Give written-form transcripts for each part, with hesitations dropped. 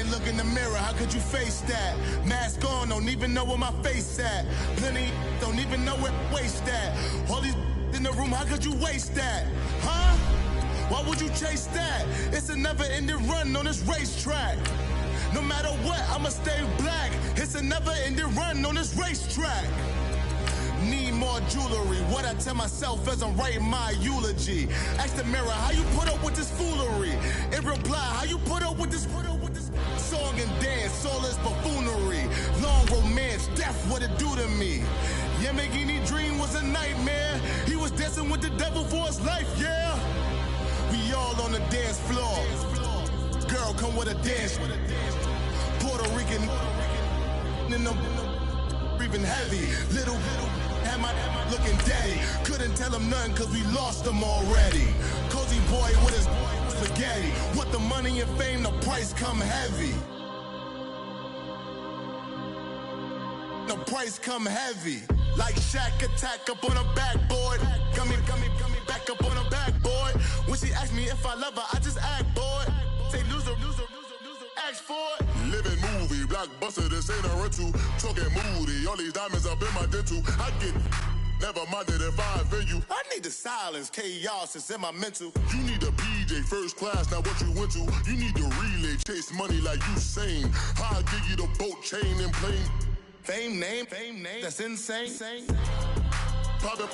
can't look in the mirror, how could you face that? Mask on, don't even know where my face at. Plenty don't even know where waste at. All these in the room, how could you waste that? Huh? Why would you chase that? It's a never-ending run on this racetrack. No matter what, I'ma stay black. It's a never-ending run on this racetrack. Need more jewelry. What I tell myself as I'm writing my eulogy. Ask the mirror, how you put up with this foolery? In reply, how you put up with this song and dance, all this buffoonery. Long romance, death, what it do to me? Yamagini dream was a nightmare. He was dancing with the devil for his life, yeah. We all on the dance floor. Girl, come with a dance. Puerto Rican in the breathing heavy. Little had my looking daddy. Couldn't tell him nothing cause we lost him already. Cozy boy with his spaghetti. What the money and fame, the price come heavy. The price come heavy. Like Shaq attack up on a backboard. Got me back up on a backboard. When she asked me if I love her, I just act bored. Say loser, ask for it. Living movie, blockbuster, this ain't a rental. Talking moody, all these diamonds up in my dental. I get never minded if I offend you. I need the silence, chaos is in my mental. You need a PJ, first class, not what you went to. You need the relay, chase money like you sane. I'll give you the boat, chain, and plane. Fame name, that's insane. Private.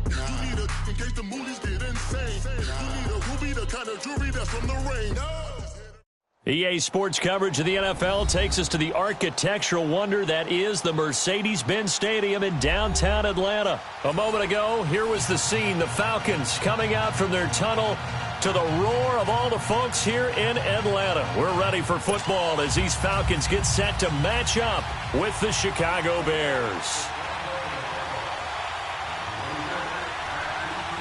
You need a, in case the movies get insane. You need a ruby, the kind of jewelry that's from the rain. EA Sports coverage of the NFL takes us to the architectural wonder that is the Mercedes-Benz Stadium in downtown Atlanta. A moment ago, here was the scene. The Falcons coming out from their tunnel to the roar of all the folks here in Atlanta. We're ready for football as these Falcons get set to match up with the Chicago Bears.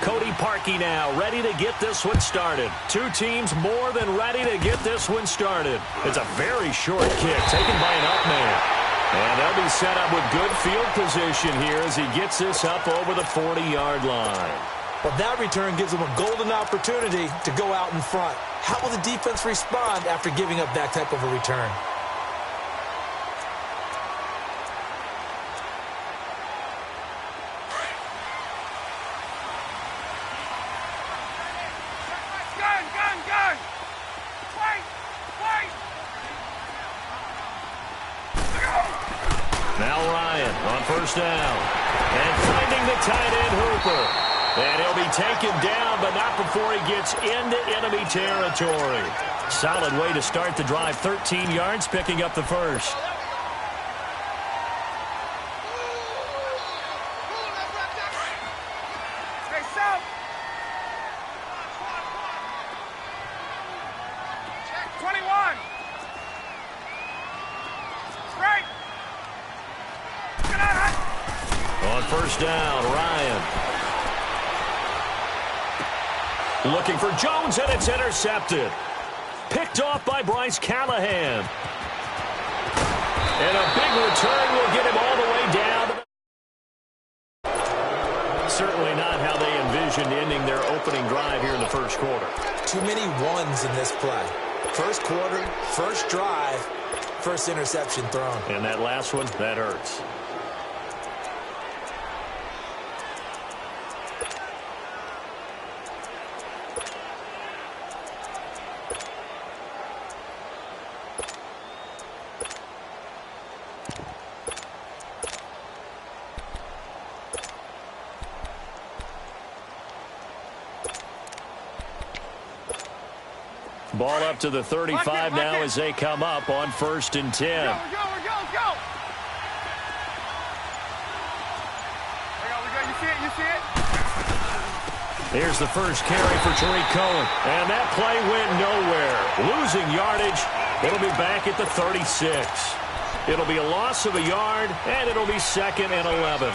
Cody Parkey now ready to get this one started. Two teams more than ready to get this one started. It's a very short kick taken by an up man. And they'll be set up with good field position here as he gets this up over the 40-yard line. Well, that return gives them a golden opportunity to go out in front. How will the defense respond after giving up that type of a return? Now Ryan on first down. And finding the tight end Hooper. And he'll be taken down, but not before he gets into enemy territory. Solid way to start the drive. 13 yards, picking up the first. On first down, Ryan. Looking for Jones, and it's intercepted. Picked off by Bryce Callahan. And a big return will get him all the way down. Certainly not how they envisioned ending their opening drive here in the first quarter. Too many ones in this play. First quarter, first drive, first interception thrown. And that last one, that hurts. Ball up to the 35 now as they come up on 1st and 10. Go. You see it? Here's the first carry for Tariq Cohen. And that play went nowhere. Losing yardage. It'll be back at the 36. It'll be a loss of a yard, and it'll be 2nd and 11.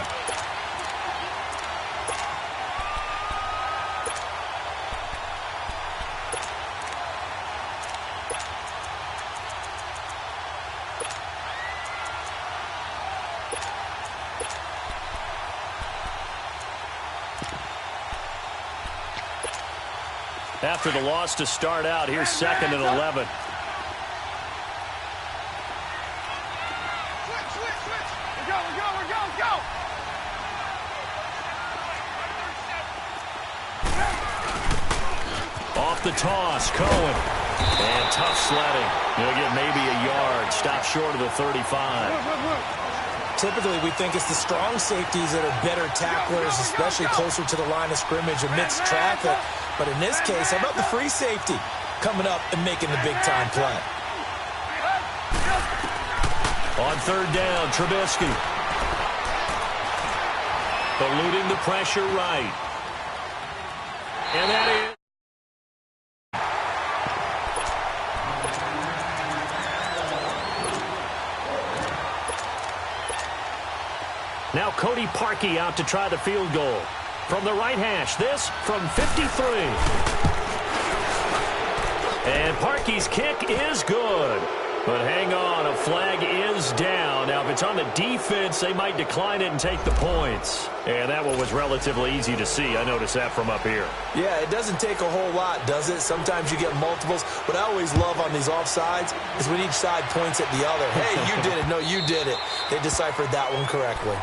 After the loss to start out, here's 2nd and 11. go. Off the toss, Cohen. And tough sledding. He'll get maybe a yard. Stop short of the 35. Typically, we think it's the strong safeties that are better tacklers, especially closer to the line of scrimmage amidst traffic. But in this case, how about the free safety coming up and making the big-time play? On third down, Trubisky. Eluding the pressure right. And that is... Now Cody Parkey out to try the field goal. From the right hash, this from 53. And Parkey's kick is good. But hang on, a flag is down. Now, if it's on the defense, they might decline it and take the points. And that one was relatively easy to see. I noticed that from up here. Yeah, it doesn't take a whole lot, does it? Sometimes you get multiples. What I always love on these offsides is when each side points at the other. Hey, you did it. No, you did it. They deciphered that one correctly.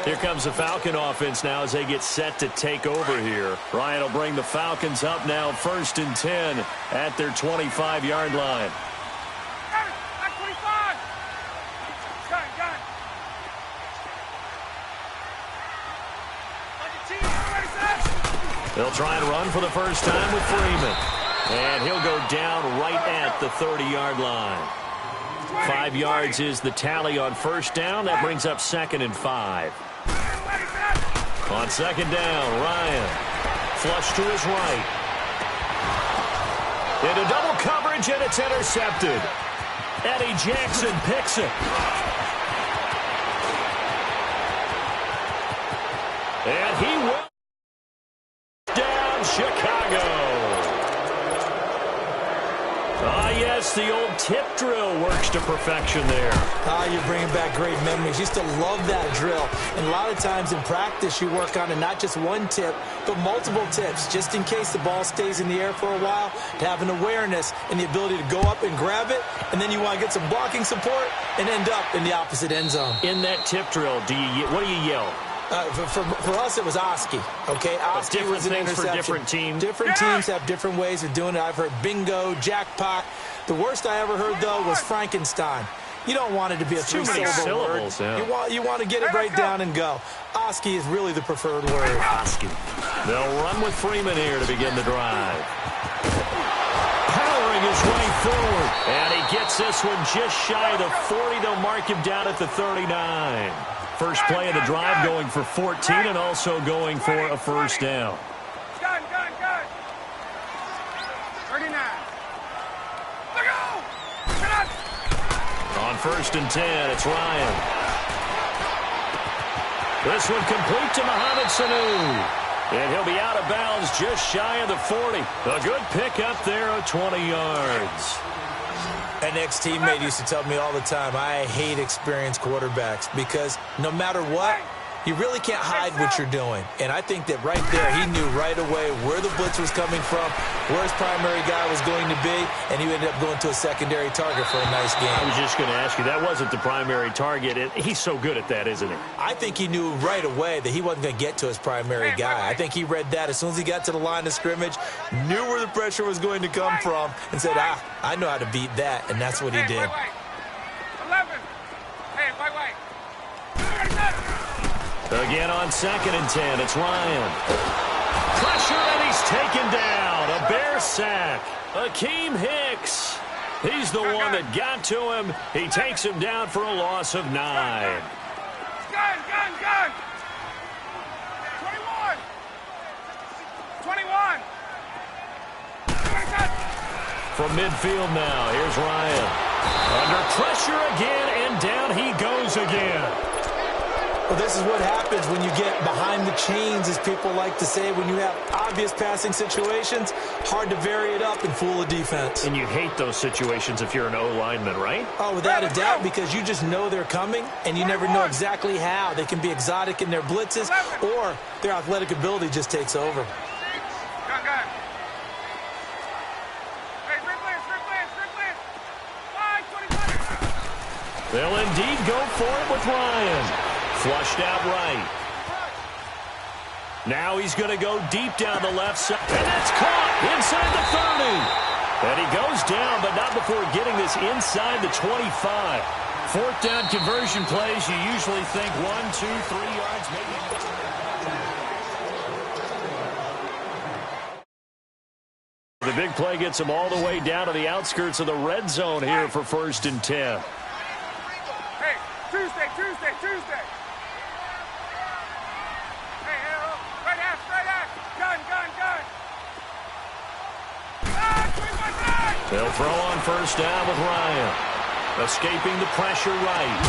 Here comes the Falcon offense now as they get set to take over here. Ryan will bring the Falcons up now 1st and 10 at their 25-yard line. At 25. Got it. They'll try and run for the first time with Freeman. And he'll go down right at the 30-yard line. 5 yards is the tally on first down. That brings up 2nd and 5. On 2nd down, Ryan. Flush to his right. Into double coverage, and it's intercepted. Eddie Jackson picks it. And he will down Chicago. Ah, yes, the old tip drill works to perfection there. Ah, you're bringing back great memories. Used to love that drill. And a lot of times in practice, you work on it, not just one tip, but multiple tips, just in case the ball stays in the air for a while, to have an awareness and the ability to go up and grab it, and then you want to get some blocking support and end up in the opposite end zone. In that tip drill, what do you yell? For us, it was Oski. Okay, Oski was an interception. For different teams. Different teams have different ways of doing it. I've heard bingo, jackpot. The worst I ever heard, though, was Frankenstein. You don't want it to be a three-syllable word. Yeah. You want to get it right down and go. Oski is really the preferred word. Oski. They'll run with Freeman here to begin the drive. Powering his way forward. And he gets this one just shy of the 40. They'll mark him down at the 39. First play of the drive going for 14 and also going for a first down. Gun. 39. Look out! On 1st and 10, it's Ryan. This one complete to Mohamed Sanu. And he'll be out of bounds just shy of the 40. A good pickup there of 20 yards. An ex-teammate used to tell me all the time, I hate experienced quarterbacks because no matter what, you really can't hide what you're doing. And I think that right there, he knew right away where the blitz was coming from, where his primary guy was going to be, and he ended up going to a secondary target for a nice game. I was just going to ask you, that wasn't the primary target. He's so good at that, isn't he? I think he knew right away that he wasn't going to get to his primary guy. I think he read that as soon as he got to the line of scrimmage, knew where the pressure was going to come from, and said, I know how to beat that, and that's what he did. 11. Hey, wait. Again on 2nd and 10, it's Ryan. Pressure, and he's taken down. A Bear sack. Akeem Hicks. He's the one that got to him. He takes him down for a loss of 9. Gun. 21. From midfield now, here's Ryan. Under pressure again, and down he goes again. Well, this is what happens when you get behind the chains, as people like to say. When you have obvious passing situations, hard to vary it up and fool a defense. And you hate those situations if you're an O-lineman, right? Oh, without a doubt, because you just know they're coming, and you never know exactly how. They can be exotic in their blitzes, or their athletic ability just takes over. Gun. Hey, replace. 5, 25. They'll indeed go for it with Ryan. Flushed out right. Now he's going to go deep down the left side. And that's caught inside the 30. And he goes down, but not before getting this inside the 25. Fourth down conversion plays, you usually think 1, 2, 3 yards, maybe. The big play gets him all the way down to the outskirts of the red zone here for 1st and 10. Hey, Tuesday. Hey, arrow. Right ass. Gun. They'll throw on 1st down with Ryan. Escaping the pressure right.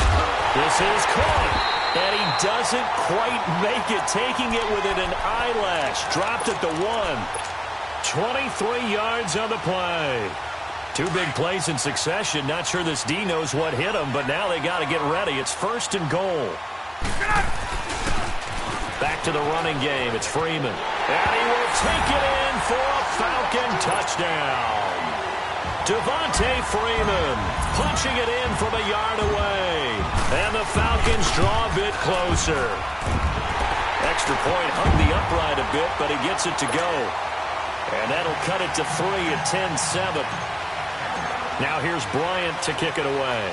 This is caught. And he doesn't quite make it. Taking it within an eyelash. Dropped at the 1. 23 yards on the play. 2 big plays in succession. Not sure this D knows what hit him, but now they got to get ready. It's 1st and goal. Back to the running game. It's Freeman. And he will take it in for a Falcon touchdown. Devontae Freeman punching it in from a yard away. And the Falcons draw a bit closer. Extra point hung the upright a bit, but he gets it to go. And that'll cut it to 3 at 10-7. Now here's Bryant to kick it away.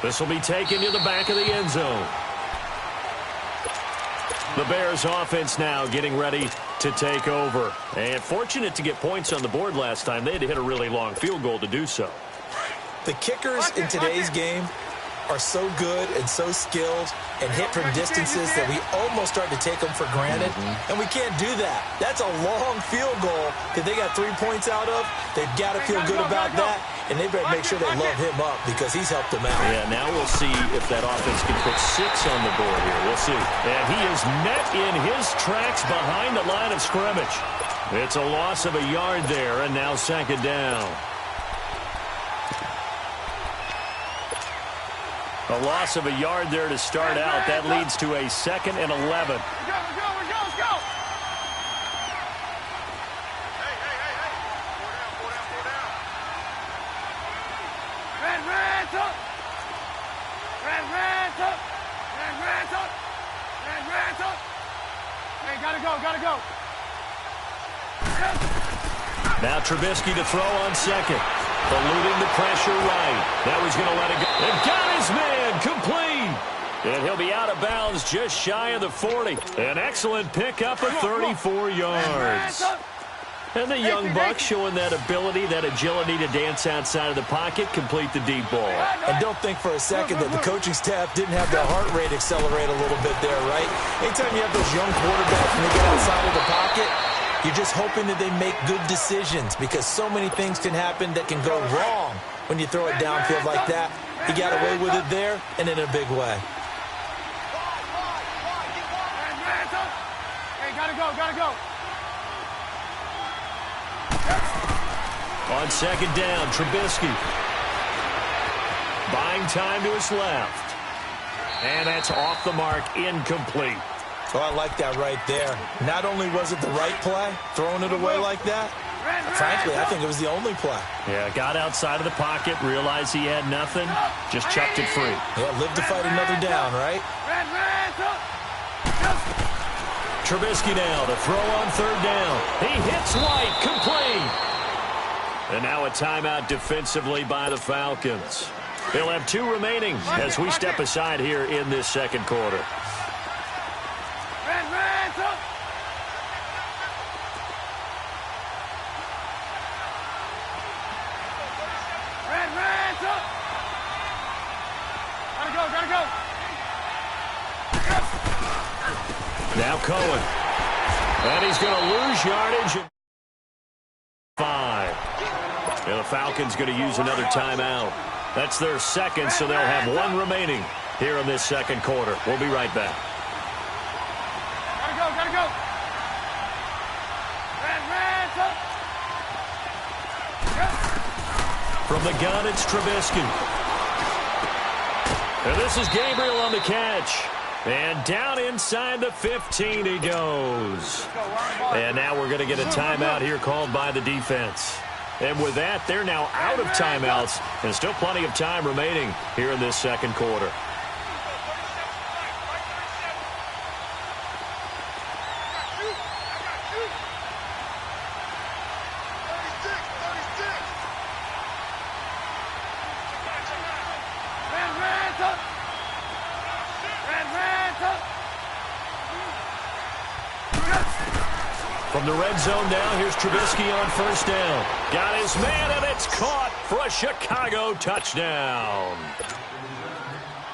This will be taken to the back of the end zone. The Bears offense now getting ready to take over. And fortunate to get points on the board last time. They had to hit a really long field goal to do so. The kickers in today's game are so good and so skilled and hit from distances that we almost start to take them for granted, and we can't do that. That's a long field goal that they got 3 points out of. They've got to feel good about that, and they better make sure they love him up because he's helped them out. Yeah, now we'll see if that offense can put 6 on the board here. We'll see. And he is met in his tracks behind the line of scrimmage. It's a loss of a yard there, and now 2nd down. A loss of a yard there to start out. That leads to a 2nd and 11. Let's go. Hey. Four down. Red up. Hey, gotta go. Now Trubisky to throw on 2nd. Eluding the pressure right. Now he's going to let it go. And got his man complete. And he'll be out of bounds just shy of the 40. An excellent pickup of 34 yards. And the young buck showing that ability, that agility to dance outside of the pocket, complete the deep ball. And don't think for a second that the coaching staff didn't have their heart rate accelerate a little bit there, right? Anytime you have those young quarterbacks when they get outside of the pocket, you're just hoping that they make good decisions because so many things can happen that can go wrong when you throw it downfield like that. He got away with it there and in a big way. Hey, gotta go. On 2nd down, Trubisky. Buying time to his left. And that's off the mark, incomplete. Oh, I like that right there. Not only was it the right play, throwing it away like that, frankly, I think it was the only play. Yeah, got outside of the pocket, realized he had nothing, just chucked it free. Yeah, live to fight another down, right? Trubisky now to throw on 3rd down. He hits White, complete. And now a timeout defensively by the Falcons. They'll have 2 remaining as we step aside here in this 2nd quarter. Gotta go. Now Cohen. And he's going to lose yardage at 5. And the Falcons going to use another timeout. That's their 2nd, so they'll have 1 remaining here in this 2nd quarter. We'll be right back. Gotta go. From the gun, it's Trubisky. And this is Gabriel on the catch. And down inside the 15 he goes. And now we're going to get a timeout here called by the defense. And with that, they're now out of timeouts, and still plenty of time remaining here in this second quarter. From the red zone now, here's Trubisky on first down. Got his man, and it's caught for a Chicago touchdown.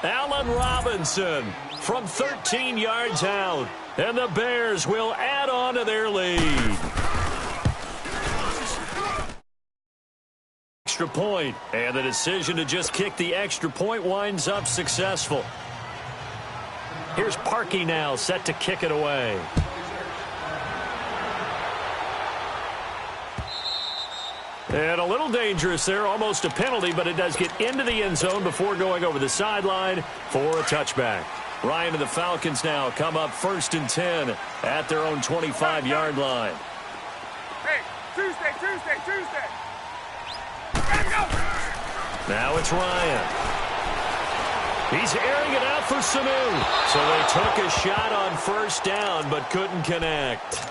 Allen Robinson from 13 yards out, and the Bears will add on to their lead. Extra point, and the decision to just kick the extra point winds up successful. Here's Parkey now, set to kick it away. And a little dangerous there, almost a penalty, but it does get into the end zone before going over the sideline for a touchback. Ryan and the Falcons now come up 1st and 10 at their own 25-yard line. Hey, Tuesday. Now it's Ryan. He's airing it out for Sanu. So they took a shot on first down, but couldn't connect.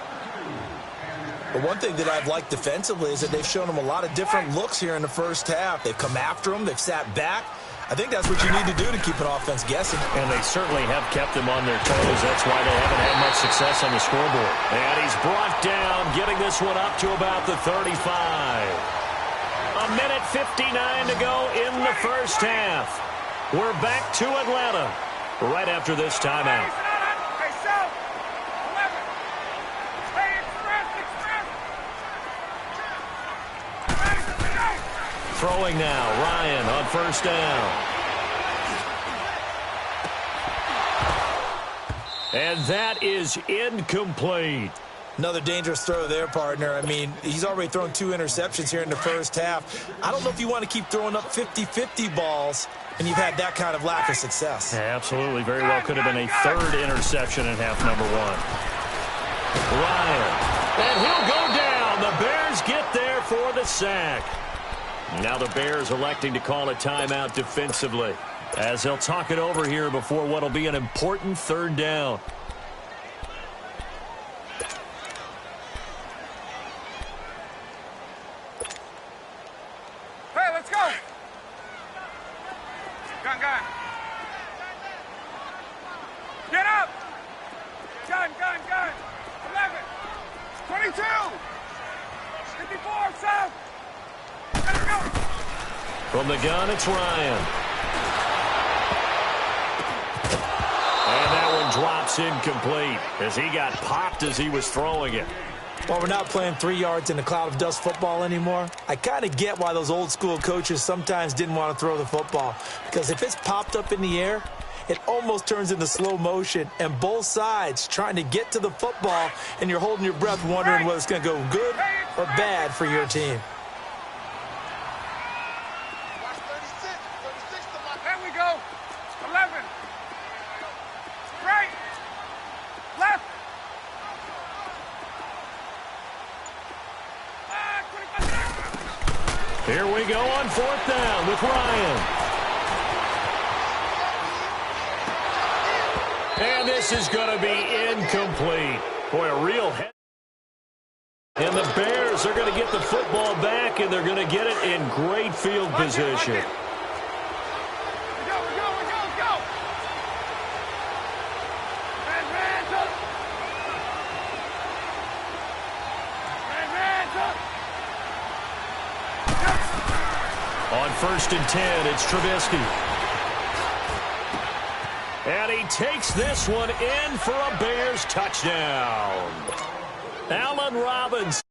But one thing that I've liked defensively is that they've shown him a lot of different looks here in the first half. They've come after him. They've sat back. I think that's what you need to do to keep an offense guessing. And they certainly have kept them on their toes. That's why they haven't had much success on the scoreboard. And he's brought down, getting this one up to about the 35. A minute 59 to go in the first half. We're back to Atlanta right after this timeout. Throwing now, Ryan on first down. And that is incomplete. Another dangerous throw there, partner. I mean, he's already thrown 2 interceptions here in the first half. I don't know if you want to keep throwing up 50-50 balls, and you've had that kind of lack of success. Yeah, absolutely. Very well could have been a 3rd interception in half number 1. Ryan. And he'll go down. The Bears get there for the sack. Now the Bears electing to call a timeout defensively as they'll talk it over here before what will be an important 3rd down. Hey, let's go. Gun. Get up. Gun. 11. 22. 54, south. From the gun, it's Ryan. And that one drops incomplete as he got popped as he was throwing it. Well, we're not playing 3 yards in a cloud of dust football anymore. I kind of get why those old school coaches sometimes didn't want to throw the football. Because if it's popped up in the air, it almost turns into slow motion. And both sides trying to get to the football, and you're holding your breath wondering whether it's going to go good or bad for your team. There we go. 11. Right. Left. 25. Here we go on 4th down with Ryan. And this is going to be incomplete. Boy, a real head. And the Bears are going to get the football back, and they're going to get it in great field position. On 1st and 10, it's Trubisky. And he takes this one in for a Bears touchdown. Allen Robinson.